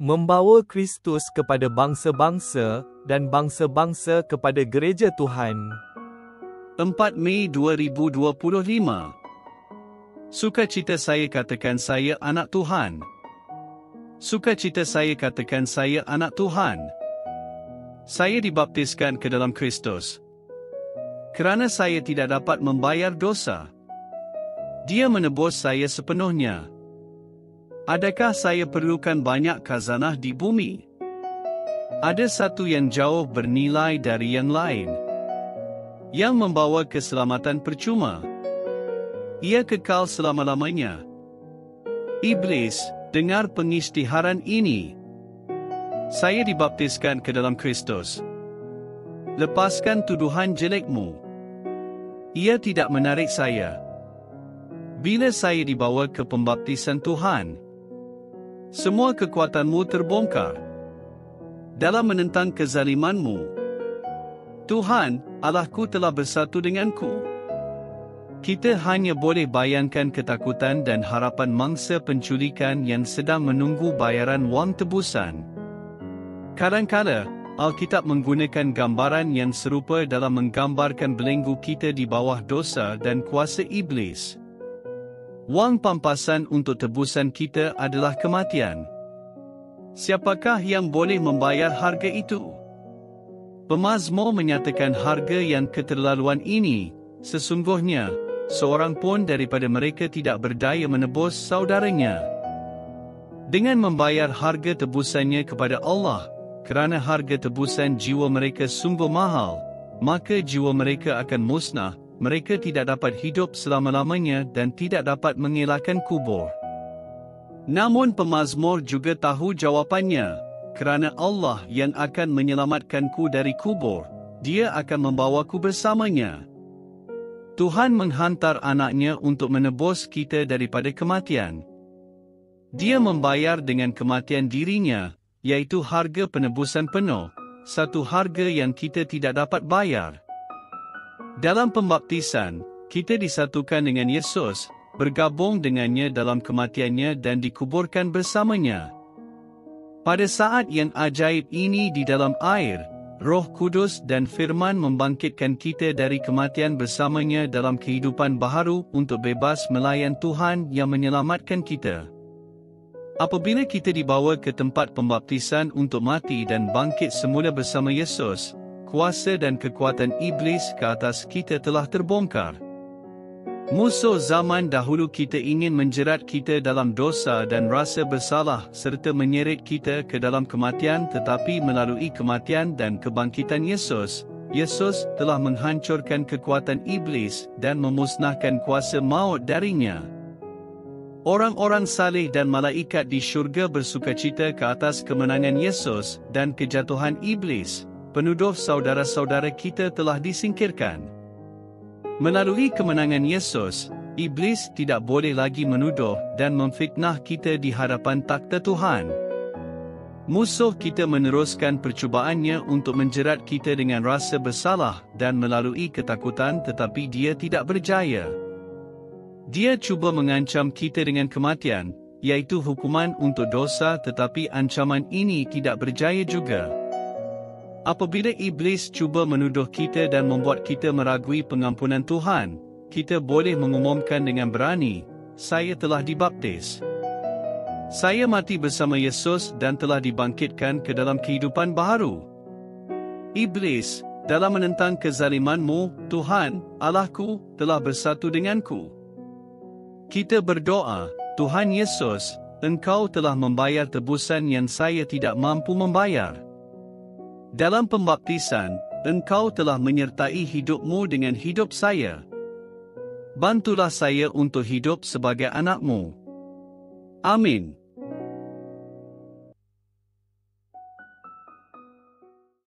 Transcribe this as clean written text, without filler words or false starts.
membawa Kristus kepada bangsa-bangsa dan bangsa-bangsa kepada gereja Tuhan. 4 Mei 2025. Sukacita saya katakan saya anak Tuhan. Sukacita saya katakan saya anak Tuhan. Saya dibaptiskan ke dalam Kristus. Kerana saya tidak dapat membayar dosa. Dia menebus saya sepenuhnya. Adakah saya perlukan banyak khazanah di bumi? Ada satu yang jauh bernilai dari yang lain, yang membawa keselamatan percuma. Ia kekal selama-lamanya. Iblis, dengar pengisytiharan ini. Saya dibaptiskan ke dalam Kristus. Lepaskan tuduhan jelekmu. Ia tidak menarik saya. Bila saya dibawa ke pembaptisan Tuhan, semua kekuatanmu terbongkar. Dalam menentang kezalimanmu, Tuhan, Allahku telah bersatu denganku. Kita hanya boleh bayangkan ketakutan dan harapan mangsa penculikan yang sedang menunggu bayaran wang tebusan. Kadang-kala, Alkitab menggunakan gambaran yang serupa dalam menggambarkan belenggu kita di bawah dosa dan kuasa iblis. Wang pampasan untuk tebusan kita adalah kematian. Siapakah yang boleh membayar harga itu? Pemazmur menyatakan harga yang keterlaluan ini, sesungguhnya, seorang pun daripada mereka tidak berdaya menebus saudaranya. Dengan membayar harga tebusannya kepada Allah, kerana harga tebusan jiwa mereka sungguh mahal, maka jiwa mereka akan musnah, mereka tidak dapat hidup selama-lamanya dan tidak dapat mengelakkan kubur. Namun pemazmur juga tahu jawapannya. Kerana Allah yang akan menyelamatkanku dari kubur, Dia akan membawaku bersamanya. Tuhan menghantar anaknya untuk menebus kita daripada kematian. Dia membayar dengan kematian dirinya, iaitu harga penebusan penuh, satu harga yang kita tidak dapat bayar. Dalam pembaptisan, kita disatukan dengan Yesus, bergabung dengannya dalam kematiannya dan dikuburkan bersamanya. Pada saat yang ajaib ini di dalam air, Roh Kudus dan Firman membangkitkan kita dari kematian bersamanya dalam kehidupan baharu untuk bebas melayan Tuhan yang menyelamatkan kita. Apabila kita dibawa ke tempat pembaptisan untuk mati dan bangkit semula bersama Yesus, kuasa dan kekuatan iblis ke atas kita telah terbongkar. Musuh zaman dahulu kita ingin menjerat kita dalam dosa dan rasa bersalah serta menyeret kita ke dalam kematian, tetapi melalui kematian dan kebangkitan Yesus, Yesus telah menghancurkan kekuatan iblis dan memusnahkan kuasa maut darinya. Orang-orang saleh dan malaikat di syurga bersukacita ke atas kemenangan Yesus dan kejatuhan iblis. Penuduh saudara-saudara kita telah disingkirkan. Melalui kemenangan Yesus, iblis tidak boleh lagi menuduh dan memfitnah kita di hadapan takhta Tuhan. Musuh kita meneruskan percubaannya untuk menjerat kita dengan rasa bersalah dan melalui ketakutan, tetapi dia tidak berjaya. Dia cuba mengancam kita dengan kematian, iaitu hukuman untuk dosa, tetapi ancaman ini tidak berjaya juga. Apabila iblis cuba menuduh kita dan membuat kita meragui pengampunan Tuhan, kita boleh mengumumkan dengan berani, saya telah dibaptis. Saya mati bersama Yesus dan telah dibangkitkan ke dalam kehidupan baharu. Iblis, dalam menentang kezalimanmu, Tuhan, Allahku, telah bersatu denganku. Kita berdoa, Tuhan Yesus, Engkau telah membayar tebusan yang saya tidak mampu membayar. Dalam pembaptisan, Engkau telah menyertai hidupmu dengan hidup saya. Bantulah saya untuk hidup sebagai anak-Mu. Amin.